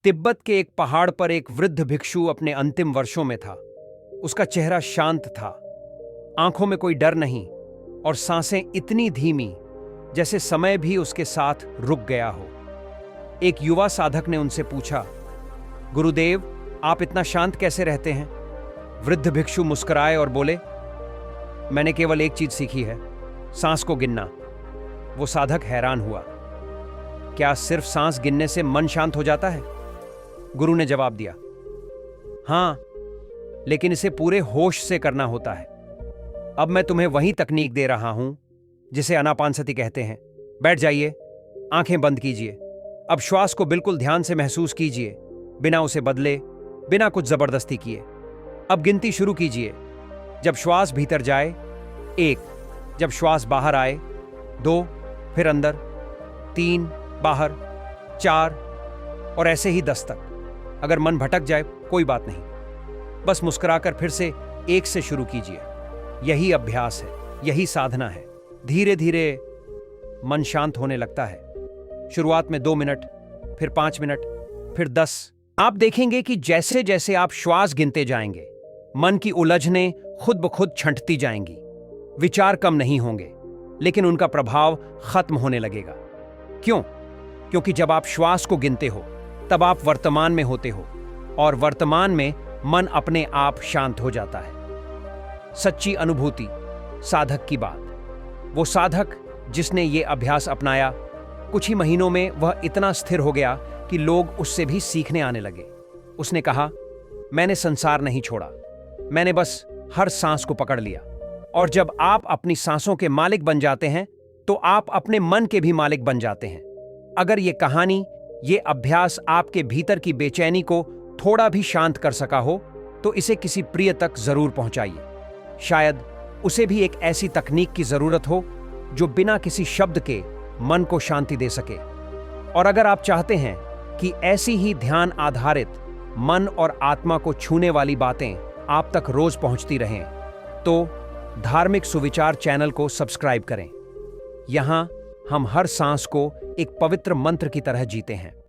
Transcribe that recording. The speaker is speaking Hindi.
तिब्बत के एक पहाड़ पर एक वृद्ध भिक्षु अपने अंतिम वर्षों में था। उसका चेहरा शांत था, आंखों में कोई डर नहीं और सांसें इतनी धीमी जैसे समय भी उसके साथ रुक गया हो। एक युवा साधक ने उनसे पूछा, गुरुदेव, आप इतना शांत कैसे रहते हैं? वृद्ध भिक्षु मुस्कुराए और बोले, मैंने केवल एक चीज सीखी है, सांस को गिनना। वो साधक हैरान हुआ, क्या सिर्फ सांस गिनने से मन शांत हो जाता है? गुरु ने जवाब दिया, हां, लेकिन इसे पूरे होश से करना होता है। अब मैं तुम्हें वही तकनीक दे रहा हूं जिसे आनापानसति कहते हैं। बैठ जाइए, आंखें बंद कीजिए। अब श्वास को बिल्कुल ध्यान से महसूस कीजिए, बिना उसे बदले, बिना कुछ जबरदस्ती किए। अब गिनती शुरू कीजिए। जब श्वास भीतर जाए 1, जब श्वास बाहर आए 2, फिर अंदर 3, बाहर 4 और ऐसे ही 10 तक। अगर मन भटक जाए कोई बात नहीं, बस मुस्कुराकर फिर से 1 से शुरू कीजिए। यही अभ्यास है, यही साधना है। धीरे धीरे मन शांत होने लगता है। शुरुआत में 2 मिनट, फिर 5 मिनट, फिर 10। आप देखेंगे कि जैसे जैसे आप श्वास गिनते जाएंगे, मन की उलझनें खुद ब खुद छंटती जाएंगी। विचार कम नहीं होंगे, लेकिन उनका प्रभाव खत्म होने लगेगा। क्यों? क्योंकि जब आप श्वास को गिनते हो तब आप वर्तमान में होते हो, और वर्तमान में मन अपने आप शांत हो जाता है। सच्ची अनुभूति, साधक की बात। वो साधक जिसने ये अभ्यास अपनाया, कुछ ही महीनों में वह इतना स्थिर हो गया कि लोग उससे भी सीखने आने लगे। उसने कहा, मैंने संसार नहीं छोड़ा, मैंने बस हर सांस को पकड़ लिया। और जब आप अपनी सांसों के मालिक बन जाते हैं तो आप अपने मन के भी मालिक बन जाते हैं। अगर ये कहानी, ये अभ्यास आपके भीतर की बेचैनी को थोड़ा भी शांत कर सका हो तो इसे किसी प्रिय तक जरूर पहुंचाइए। शायद उसे भी एक ऐसी तकनीक की जरूरत हो जो बिना किसी शब्द के मन को शांति दे सके। और अगर आप चाहते हैं कि ऐसी ही ध्यान आधारित, मन और आत्मा को छूने वाली बातें आप तक रोज पहुंचती रहें, तो धार्मिक सुविचार चैनल को सब्सक्राइब करें। यहां हम हर सांस को एक पवित्र मंत्र की तरह जीते हैं।